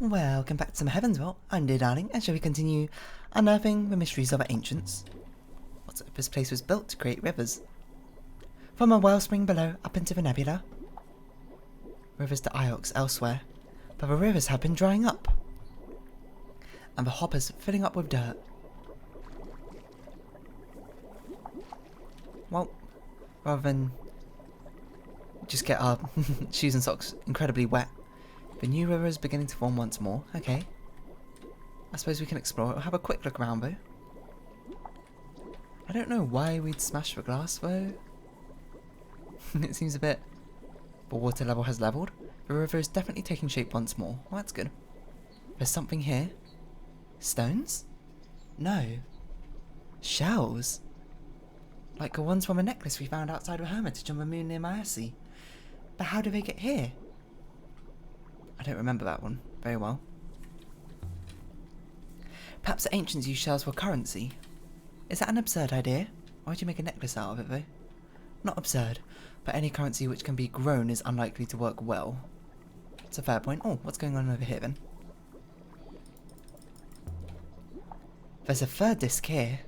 Welcome back to some Heaven's Vault. I'm dear darling, and shall we continue unearthing the mysteries of our ancients? What if this place was built to create rivers? From a wellspring below up into the nebula. Rivers to Iox elsewhere, but the rivers have been drying up. And the hoppers filling up with dirt. Well, rather than just get our shoes and socks incredibly wet, the new river is beginning to form once more. Okay. I suppose we can explore it. We'll have a quick look around though. I don't know why we'd smash the glass though. It seems a bit... The water level has leveled. The river is definitely taking shape once more. Well, that's good. There's something here. Stones? No. Shells? Like the ones from a necklace we found outside of Hermitage on the moon near Maersi. But how do they get here? I don't remember that one very well. Perhaps the ancients used shells for currency. Is that an absurd idea? Why'd you make a necklace out of it though? Not absurd, but any currency which can be grown is unlikely to work well. It's a fair point. Oh, what's going on over here then? There's a third disc here.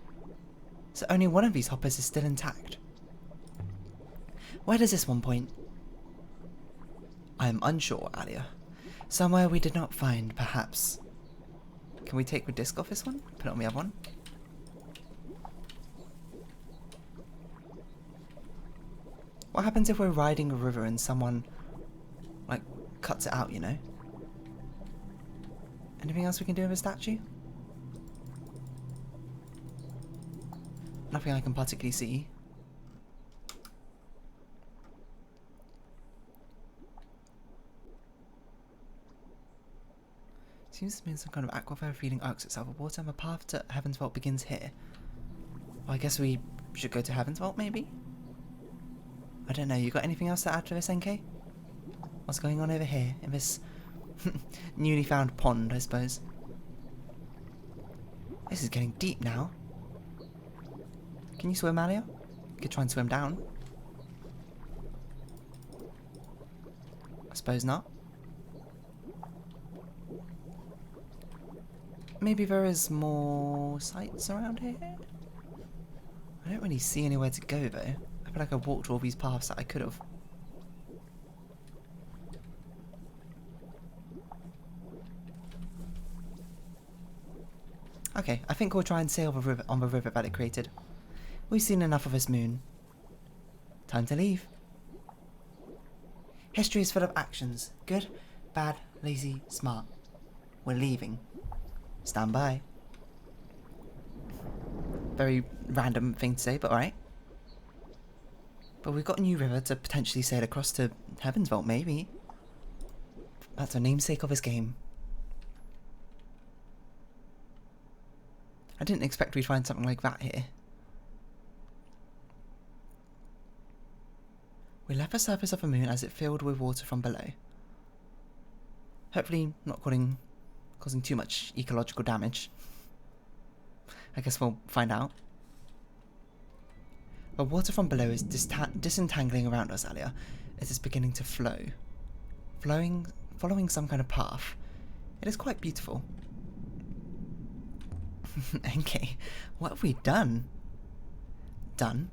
So only one of these hoppers is still intact. Where does this one point? I am unsure, Aliya. Somewhere we did not find, perhaps. Can we take the disc off this one? Put it on the other one? What happens if we're riding a river and someone, like, cuts it out, you know? Anything else we can do with a statue? Nothing I can particularly see. Seems to be some kind of aquifer feeding arcs itself of water, and the path to Heaven's Vault begins here. Well, I guess we should go to Heaven's Vault, maybe? I don't know, you got anything else to add to this, NK? What's going on over here, in this newly found pond, I suppose? This is getting deep now. Can you swim, Aliya? You could try and swim down. I suppose not. Maybe there is more sights around here? I don't really see anywhere to go though. I feel like I've walked all these paths that I could have. Okay, I think we'll try and sail on the river that it created. We've seen enough of this moon. Time to leave. History is full of actions. Good, bad, lazy, smart. We're leaving. Stand by. Very random thing to say, but alright. But we've got a new river to potentially sail across to Heaven's Vault, maybe. That's the namesake of this game. I didn't expect we'd find something like that here. We left the surface of the moon as it filled with water from below. Hopefully not causing too much ecological damage. I guess we'll find out. The water from below is disentangling around us, Aliya. It is beginning to flow. Following some kind of path. It is quite beautiful. Okay, what have we done? Done?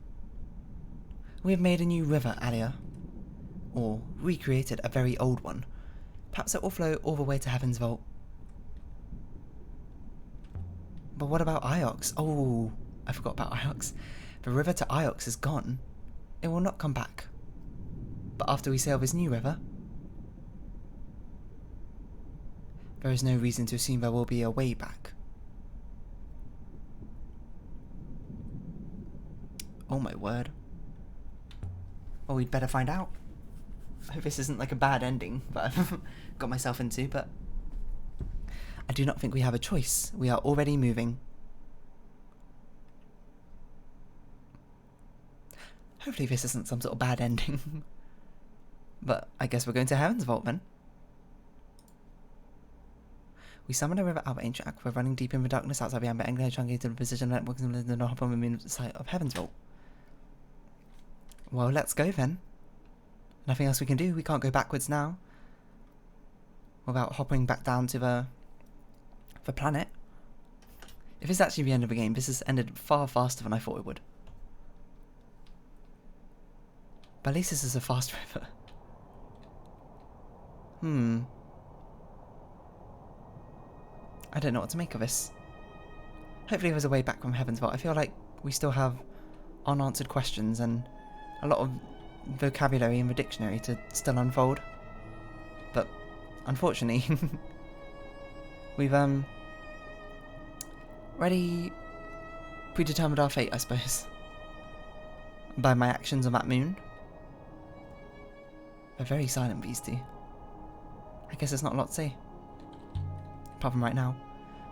We have made a new river, Aliya. Or recreated a very old one. Perhaps it will flow all the way to Heaven's Vault. But what about Iox? Oh, I forgot about Iox. The river to Iox is gone. It will not come back. But after we sail this new river, there is no reason to assume there will be a way back. Oh my word. Well, we'd better find out. I hope this isn't like a bad ending that I've got myself into, but I do not think we have a choice. We are already moving. Hopefully this isn't some sort of bad ending. But I guess we're going to Heaven's Vault then. We summoned a river out of ancient aquifer running deep in the darkness outside the amber angular truncated the precision networks and the hop on the moon site of Heaven's Vault. Well, let's go then. Nothing else we can do. We can't go backwards now. without hopping back down to the planet. If it's actually the end of the game, this has ended far faster than I thought it would. But at least this is a fast river. I don't know what to make of this. Hopefully there's a way back from Heaven's Vault. I feel like we still have unanswered questions and a lot of vocabulary in the dictionary to still unfold. But unfortunately, we've already predetermined our fate, I suppose, by my actions on that moon. They're very silent, these two. I guess there's not a lot to say. Apart from right now.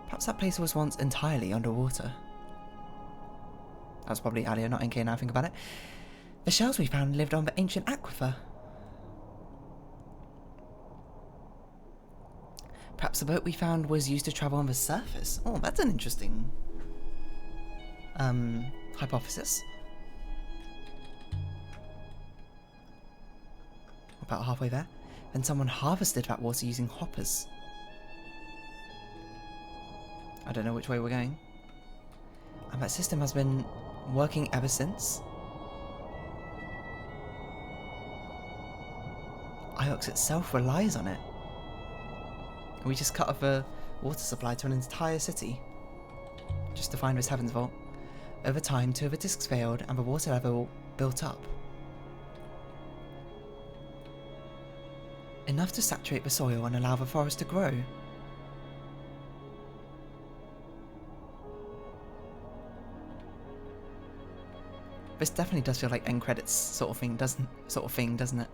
Perhaps that place was once entirely underwater. That's probably Aliya, not NK now I think about it. The shells we found lived on the ancient aquifer. Perhaps the boat we found was used to travel on the surface. Oh, that's an interesting hypothesis. About halfway there. Then someone harvested that water using hoppers. I don't know which way we're going. And that system has been working ever since. Iox itself relies on it. We just cut off the water supply to an entire city. Just to find this Heaven's Vault. Over time, 2 of the discs failed and the water level built up. Enough to saturate the soil and allow the forest to grow. This definitely does feel like end credits sort of thing, doesn't it?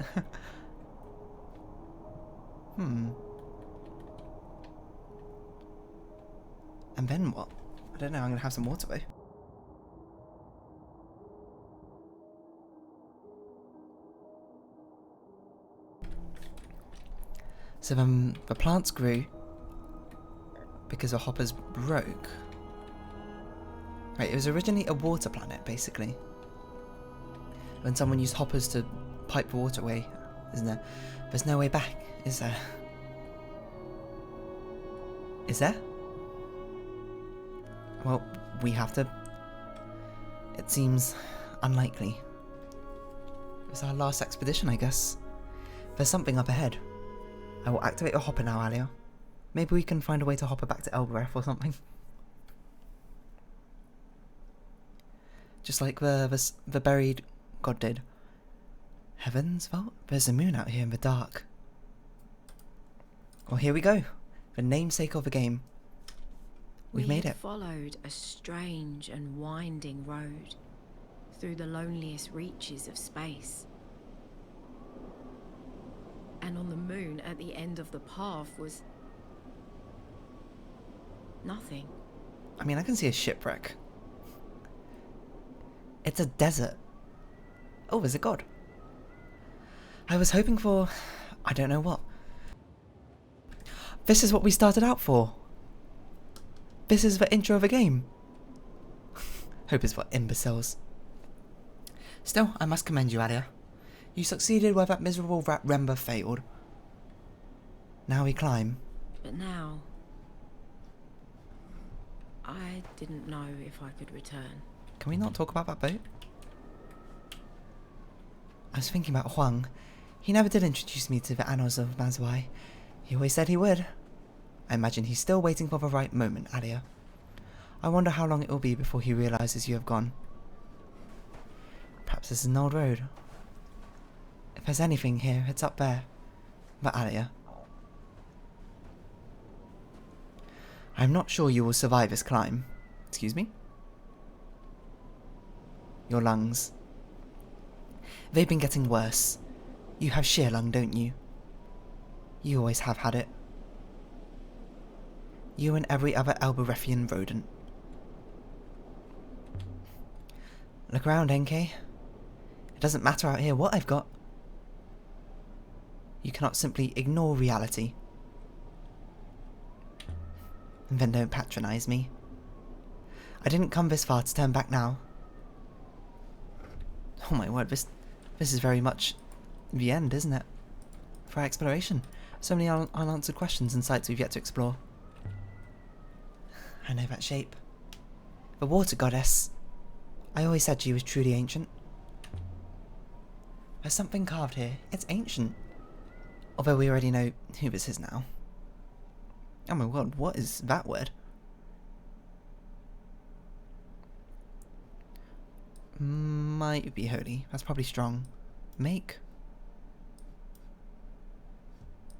And then what? I don't know, I'm gonna have some water though. So then the plants grew because the hoppers broke. Right, it was originally a water planet, basically. When someone used hoppers to pipe the water away, isn't there? There's no way back, is there? Is there? Well, we have to. It seems unlikely. It's our last expedition, I guess. There's something up ahead. I will activate a hopper now, Aliya. Maybe we can find a way to hopper back to Elbereth or something. Just like the buried god did. Heaven's Vault? There's a moon out here in the dark. Well, here we go. The namesake of the game. We've made it. We followed a strange and winding road through the loneliest reaches of space. And on the moon at the end of the path was nothing. I mean, I can see a shipwreck. It's a desert. Oh, there's a god. I was hoping for... I don't know what. This is what we started out for. This is the intro of a game. Hope it's for imbeciles. Still, I must commend you, Aliya. You succeeded where that miserable rat Remba failed. Now we climb. But now... I didn't know if I could return. Can we not talk about that boat? I was thinking about Huang. He never did introduce me to the annals of Mazwai. He always said he would. I imagine he's still waiting for the right moment, Aliya. I wonder how long it will be before he realizes you have gone. Perhaps this is an old road. If there's anything here, it's up there. But Aliya, I'm not sure you will survive this climb. Excuse me? Your lungs. They've been getting worse. You have sheer lung, don't you? You always have had it. You and every other Elberethian rodent. Look around, NK. It doesn't matter out here what I've got. You cannot simply ignore reality. And then don't patronize me. I didn't come this far to turn back now. Oh my word, this is very much the end, isn't it? For our exploration. So many unanswered questions and sites we've yet to explore. I know that shape. The water goddess. I always said she was truly ancient. There's something carved here. It's ancient. Although we already know who this is now. Oh my god, what is that word? Might be holy. That's probably strong. Make.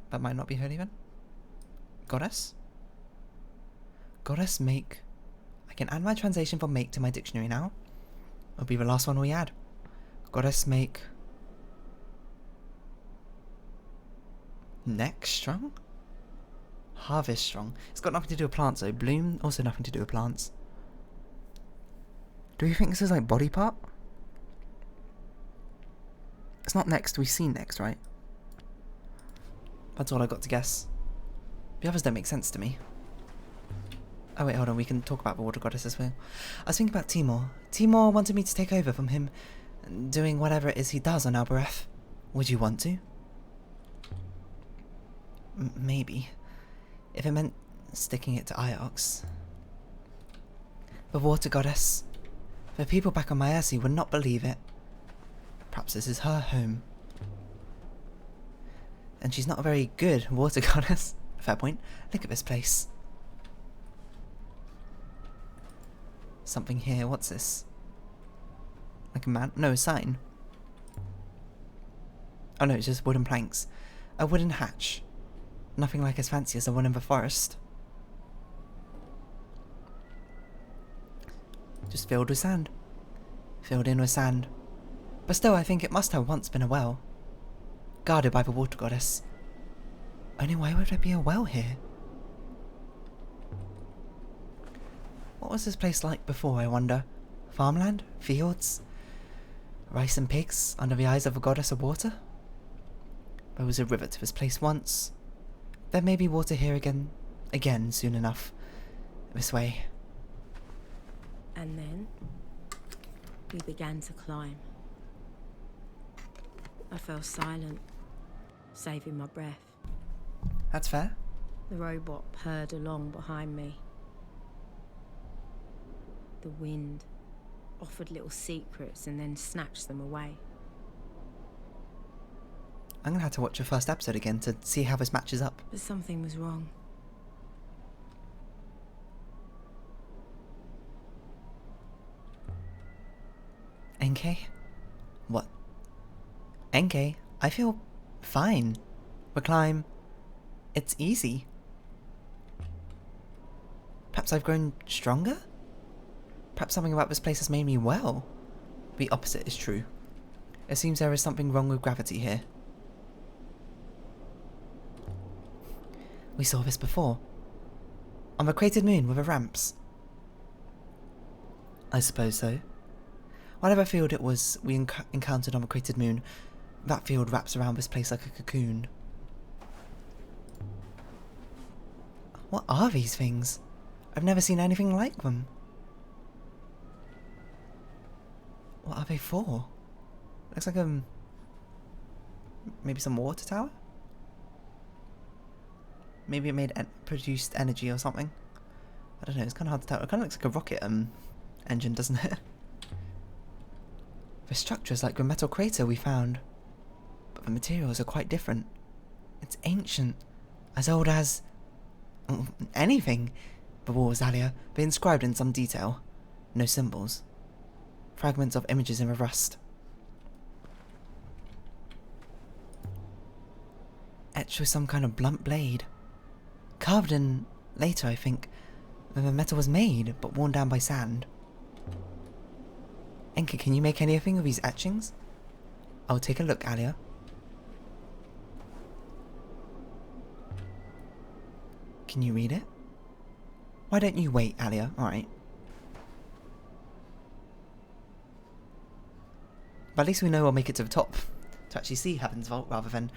That might not be holy then. Goddess? Goddess make. I can add my translation for make to my dictionary now. It'll be the last one we add. Goddess make. Neck strong? Harvest strong. It's got nothing to do with plants though. Bloom, also nothing to do with plants. Do you think this is like body part? It's not next, we've seen next, right? That's all I got to guess. The others don't make sense to me. Oh wait, hold on, we can talk about the water goddess as well. I was thinking about Timor. Timor wanted me to take over from him, doing whatever it is he does on Albereth. Would you want to? Maybe. If it meant sticking it to Iox. The water goddess. The people back on Maersi would not believe it. Perhaps this is her home. And she's not a very good water goddess. Fair point. Look at this place. Something here. What's this? Like a man? No, a sign. Oh no, it's just wooden planks. A wooden hatch. Nothing like as fancy as the one in the forest. Just filled with sand. Filled in with sand. But still, I think it must have once been a well. Guarded by the water goddess. Only why would there be a well here? What was this place like before, I wonder? Farmland? Fields? Rice and pigs under the eyes of a goddess of water? There was a river to this place once. There may be water here again soon enough. This way. And then we began to climb. I fell silent, saving my breath. That's fair. The robot purred along behind me. The wind offered little secrets and then snatched them away. I'm gonna have to watch the first episode again to see how this matches up. But something was wrong. NK? What? NK? I feel fine. The climb. It's easy. Perhaps I've grown stronger? Perhaps something about this place has made me well. The opposite is true. It seems there is something wrong with gravity here. We saw this before. On the cratered moon with the ramps. I suppose so. Whatever field it was we encountered on the cratered moon, that field wraps around this place like a cocoon. What are these things? I've never seen anything like them. What are they for? Looks like maybe some water tower? Maybe it produced energy or something. I don't know, it's kind of hard to tell. It kind of looks like a rocket engine, doesn't it? The structure is like the metal crater we found, but the materials are quite different. It's ancient, as old as anything. The walls, Aliya, they're inscribed in some detail. No symbols. Fragments of images in the rust. Etched with some kind of blunt blade. Carved in later, I think, when the metal was made, but worn down by sand. Enka, can you make anything of these etchings? I'll take a look, Aliya. Can you read it? Why don't you wait, Aliya? Alright. But at least we know we'll make it to the top to actually see Heaven's Vault rather than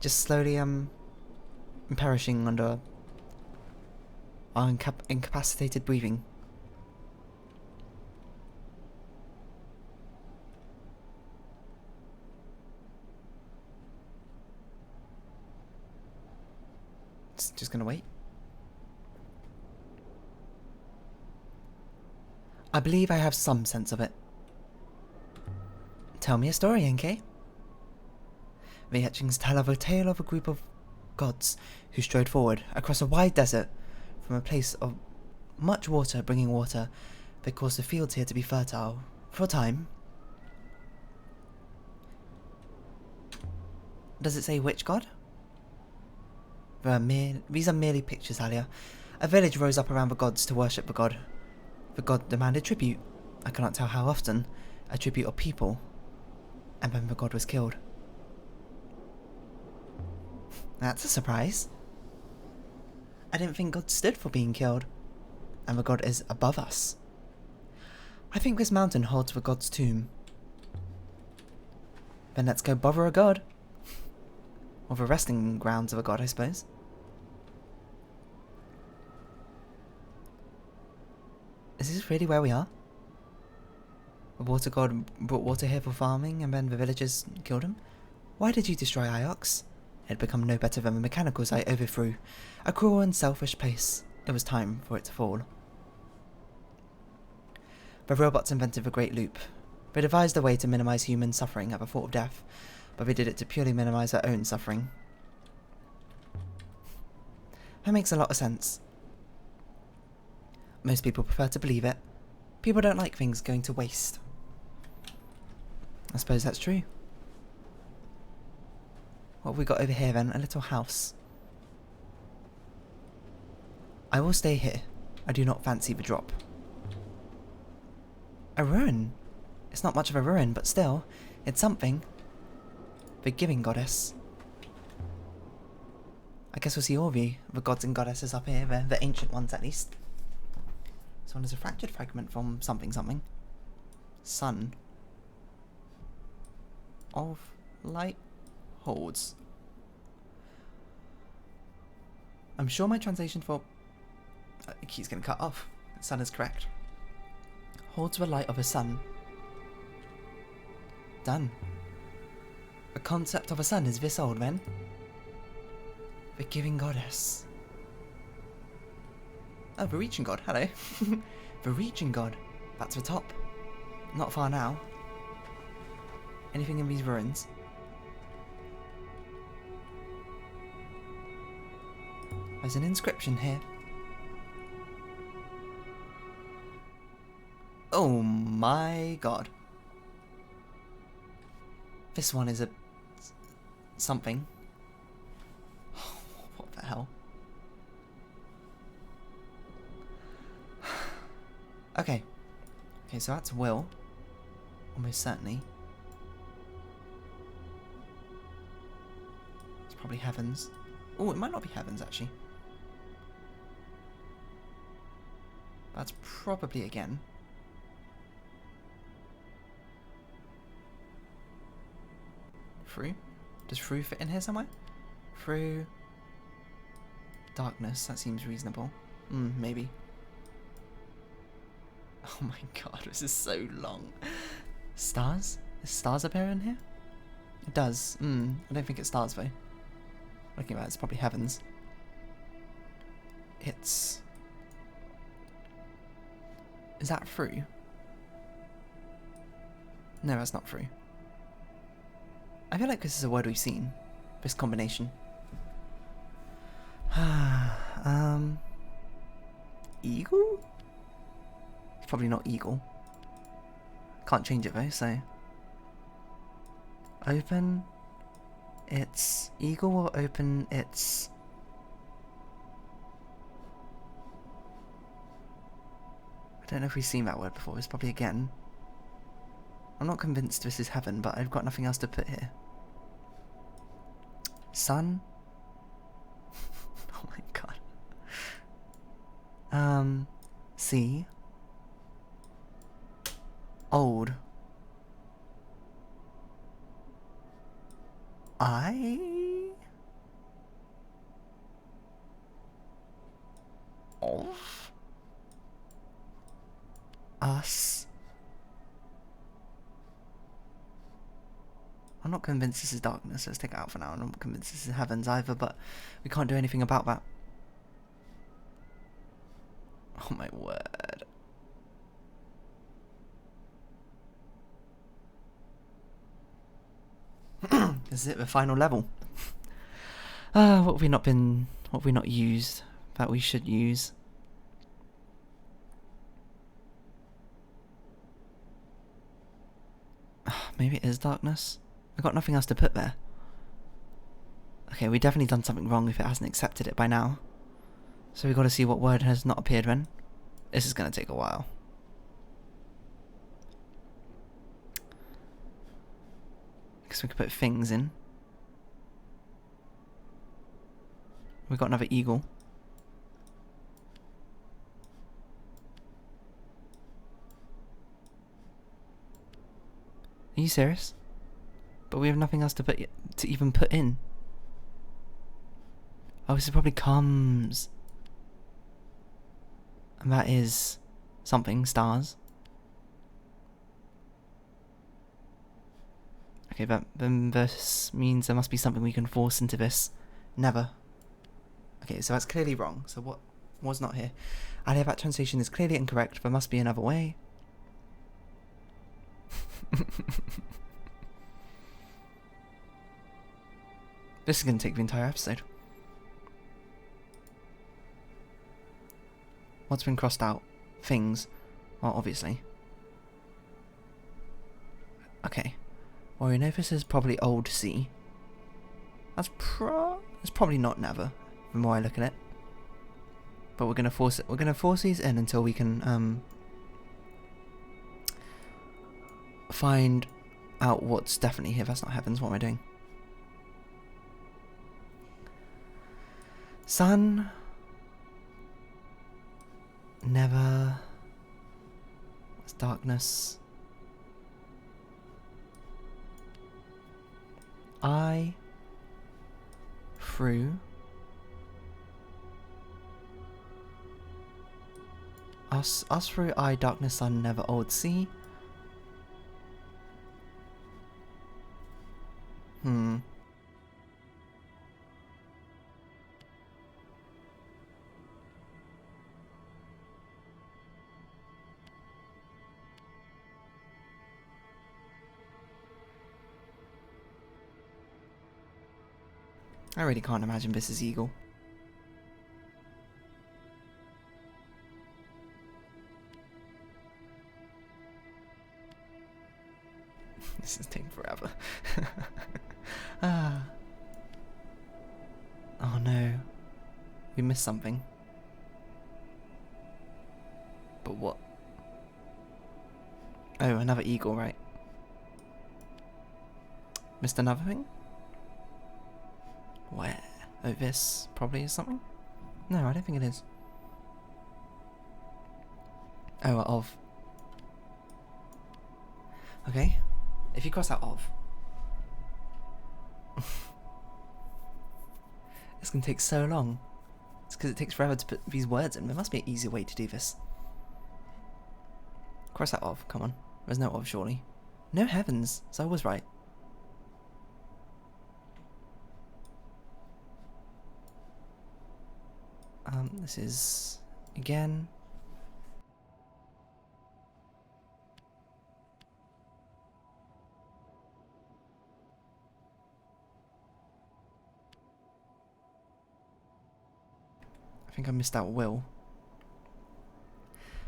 just slowly perishing under our incapacitated breathing. Just gonna wait. I believe I have some sense of it. Tell me a story, NK. The etchings tell of a tale of a group of gods who strode forward across a wide desert from a place of much water, bringing water that caused the fields here to be fertile for a time. Does it say which god? These are merely pictures, Aliya. A village rose up around the gods to worship the god. The god demanded tribute. I cannot tell how often. A tribute of people. And then the god was killed. That's a surprise. I didn't think God stood for being killed. And the god is above us. I think this mountain holds the god's tomb. Then let's go bother a god. Or the resting grounds of a god, I suppose. Is this really where we are? The water god brought water here for farming, and then the villagers killed him? Why did you destroy Iox? It had become no better than the mechanicals I overthrew. A cruel and selfish place. It was time for it to fall. The robots invented the Great Loop. They devised a way to minimize human suffering at the thought of death, but they did it to purely minimize their own suffering. That makes a lot of sense. Most people prefer to believe it. People don't like things going to waste. I suppose that's true. What have we got over here then? A little house. I will stay here. I do not fancy the drop. A ruin? It's not much of a ruin, but still, it's something. The giving goddess. I guess we'll see all the gods and goddesses up here, the ancient ones at least. This one is a fractured fragment from something something. Sun. Of light holds. I'm sure my translation for... it keeps getting cut off. The sun is correct. Holds the light of a sun. Done. The concept of a sun is this old, then. The giving goddess. Oh, the reaching god, hello. The reaching god. That's the top. Not far now. Anything in these ruins? There's an inscription here. Oh my god. This one is a... something. What the hell? Okay. Okay, so that's will. Almost certainly. It's probably heavens. Oh, it might not be heavens, actually. That's probably again. Through? Does through fit in here somewhere? Through... darkness, that seems reasonable. Maybe. Oh my god, this is so long. Stars? Is stars appear in here? It does. I don't think it's stars though. Looking at it, it's probably heavens. It's... is that through? No, that's not through. I feel like this is a word we've seen. This combination. Eagle? It's probably not eagle. Can't change it though, so... open its... eagle or open its... I don't know if we've seen that word before. It's probably again. I'm not convinced this is heaven, but I've got nothing else to put here. Sun? Oh my god. Sea. Old. Of. Us. I'm not convinced this is darkness. Let's take it out for now. I'm not convinced this is heavens either, but we can't do anything about that. Oh my word. This is it, the final level. What have we not used that we should use? Maybe it is darkness. I've got nothing else to put there. Okay, we've definitely done something wrong if it hasn't accepted it by now. So we've got to see what word has not appeared when. This is going to take a while. I guess we could put things in. We've got another eagle. Are you serious? But we have nothing else to even put in. Oh, this is probably comes. And that is something, stars. Okay, then this means there must be something we can force into this. Never. Okay, so that's clearly wrong. So what was not here? Aliya, that translation is clearly incorrect. There must be another way. This is going to take the entire episode. What's been crossed out? Things. Well, obviously. Okay. Well, we know this is probably old sea. That's probably not never, the more I look at it. But we're gonna force it. We're gonna force these in until we can find out what's definitely here. That's not heavens. What am I doing? Sun. Never. It's darkness. I. Through. Us through I, darkness, sun, never, old sea. I really can't imagine this is eagle. This is taking forever. Oh no. We missed something. But what? Oh, another eagle, right? Missed another thing? Where? Oh, this probably is something? No, I don't think it is. Oh, of. Okay. If you cross out of. It's going to take so long. It's because it takes forever to put these words in. There must be an easier way to do this. Cross out of, come on. There's no of, surely. No heavens, so I was right. This is again. I think I missed out will.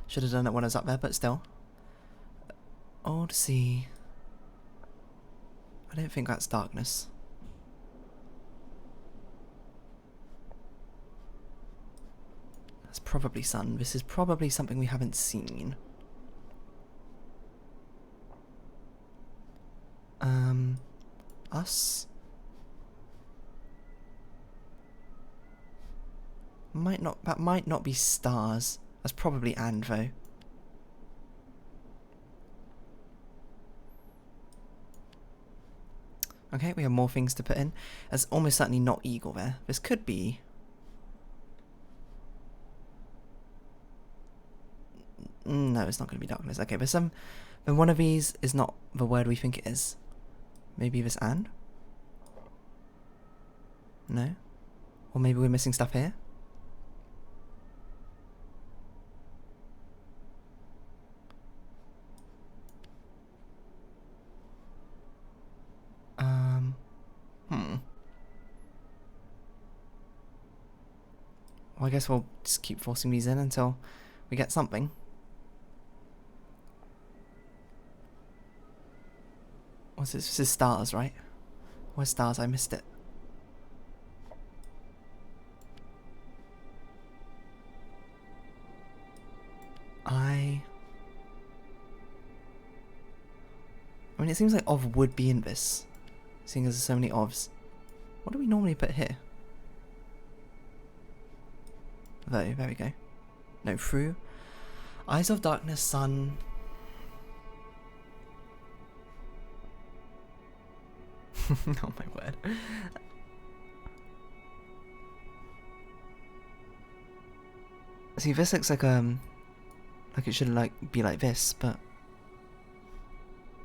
Should have done it when I was up there, but still. Old sea. I don't think that's darkness. That's probably sun. This is probably something we haven't seen. Us? That might not be stars. That's probably and though. Okay, we have more things to put in. There's almost certainly not eagle there. This could be. No, it's not going to be darkness. Okay, but then one of these is not the word we think it is. Maybe this and? No? Or maybe we're missing stuff here? Well, I guess we'll just keep forcing these in until we get something. What's this? This is stars, right? Where's stars? I missed it. I mean, it seems like ov would be in this, seeing as there's so many ovs. What do we normally put here? Though, there we go. No, through. Eyes of darkness, sun. Oh my word. See, this looks like it should like be like this, but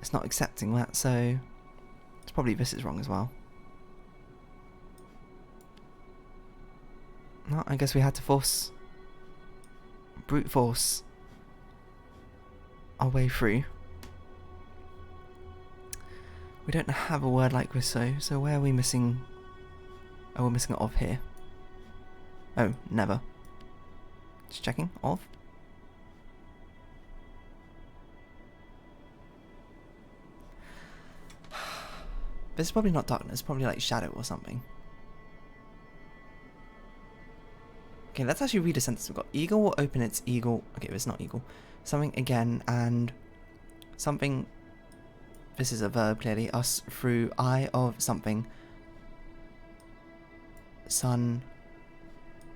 it's not accepting that, so it's probably this is wrong as well. No, I guess we had to brute force our way through. We don't have a word like this, so where are we missing? Oh, we're missing of here. Oh, never. Just checking, of. This is probably not darkness, probably like shadow or something. Okay, let's actually read a sentence. We've got eagle will open its eagle. Okay, it's not eagle. Something again and something. This is a verb clearly. Us through eye of something. Sun.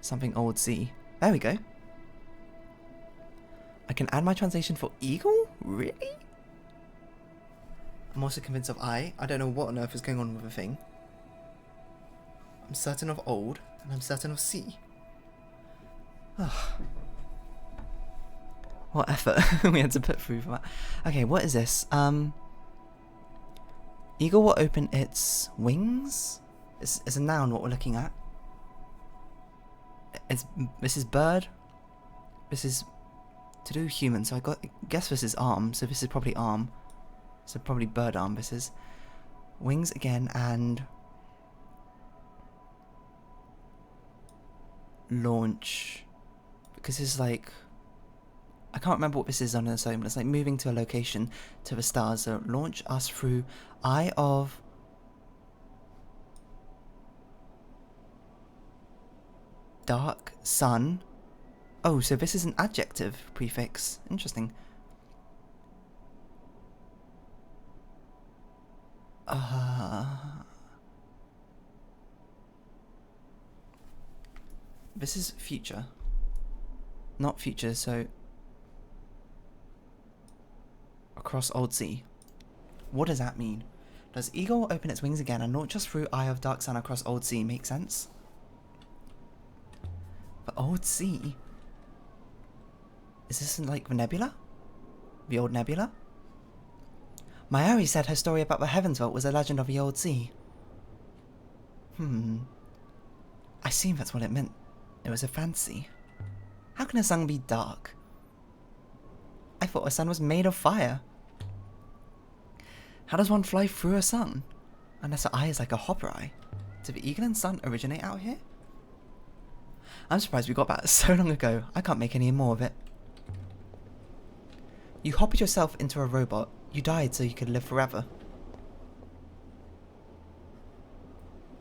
Something old sea. There we go. I can add my translation for eagle? Really? I'm also convinced of I. I don't know what on earth is going on with the thing. I'm certain of old, and I'm certain of sea. What effort we had to put through for that. Okay, what is this? Eagle will open its wings? It's a noun what we're looking at. This is bird. This is to do human, so I guess this is arm, so this is probably arm. So probably bird arm this is. Wings again and launch. Because it's like, I can't remember what this is on its own, but it's like moving to a location to the stars. So launch us through eye of dark sun. Oh, so this is an adjective prefix. Interesting. This is future. Not future, so across old sea. What does that mean? Does eagle open its wings again and launch us through eye of dark sun across old sea? Make sense? But old sea? Is this like the nebula? The old nebula? Mayari said her story about the Heavens Vault was a legend of the old sea. I assume that's what it meant. It was a fantasy. How can a sun be dark? I thought a sun was made of fire. How does one fly through a sun? Unless her eye is like a hopper eye. Did the eagle and sun originate out here? I'm surprised we got that so long ago. I can't make any more of it. You hoppered yourself into a robot. You died so you could live forever.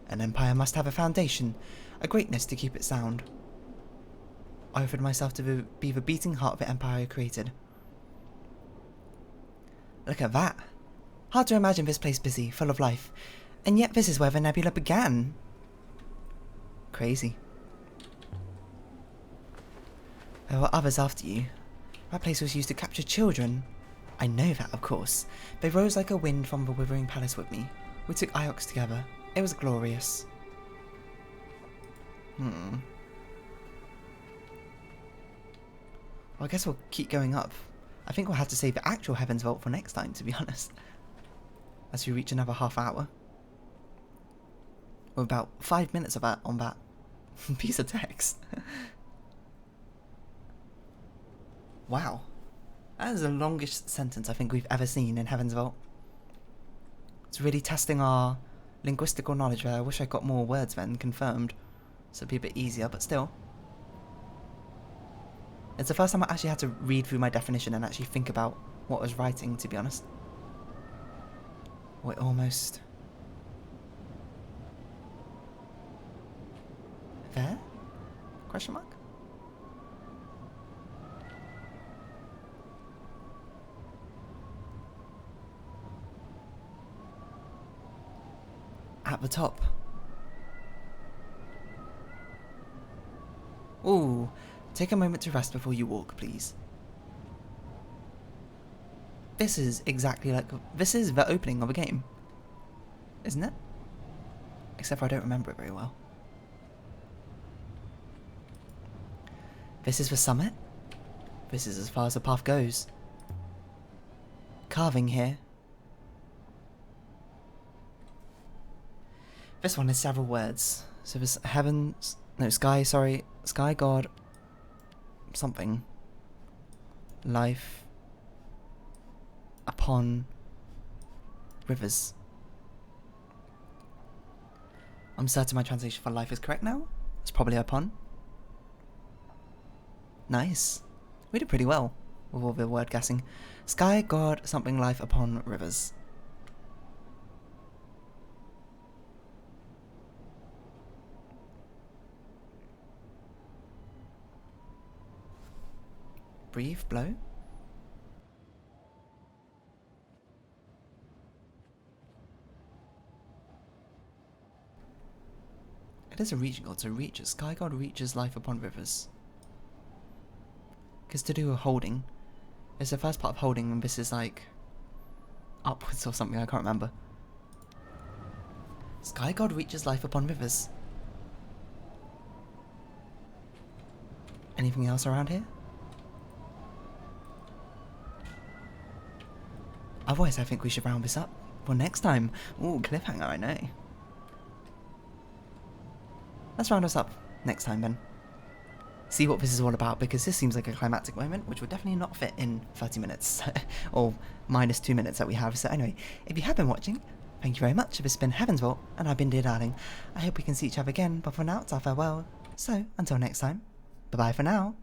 An empire must have a foundation, a greatness to keep it sound. I offered myself to be the beating heart of the empire I created. Look at that. Hard to imagine this place busy, full of life, and yet this is where the nebula began. Crazy. There were others after you. That place was used to capture children. I know that, of course. They rose like a wind from the withering palace with me. We took Iox together. It was glorious. Well, I guess we'll keep going up. I think we'll have to save the actual Heavens Vault for next time, to be honest. As we reach another half hour. Or about 5 minutes of that on that piece of text. Wow. That is the longest sentence I think we've ever seen in Heaven's Vault. It's really testing our linguistical knowledge there. I wish I got more words then confirmed. So it'd be a bit easier, but still. It's the first time I actually had to read through my definition and actually think about what I was writing, to be honest. Wait, almost... There? Question mark? At the top. Ooh, take a moment to rest before you walk, please. This is exactly like... This is the opening of a game. Isn't it? Except for I don't remember it very well. This is the summit. This is as far as the path goes. Carving here. This one has several words. So there's heavens... No, sky, sorry. Sky god... Something. Life... Upon... Rivers. I'm certain my translation for life is correct now. It's probably upon. Nice. We did pretty well with all the word guessing. Sky god something life upon rivers. Breathe, blow. It is a reaching god, so reaches. Sky god reaches life upon rivers. Because to do a holding, it's the first part of holding, and this is like upwards or something, I can't remember. Sky god reaches life upon rivers. Anything else around here? Otherwise, I think we should round this up for next time. Ooh, cliffhanger, I know. Let's round us up next time then. See what this is all about, because this seems like a climactic moment, which would definitely not fit in 30 minutes, or minus 2 minutes that we have. So anyway, if you have been watching, thank you very much. This has been Heaven's Vault, and I've been Dear Darling. I hope we can see each other again, but for now, it's our farewell. So, until next time, bye-bye for now.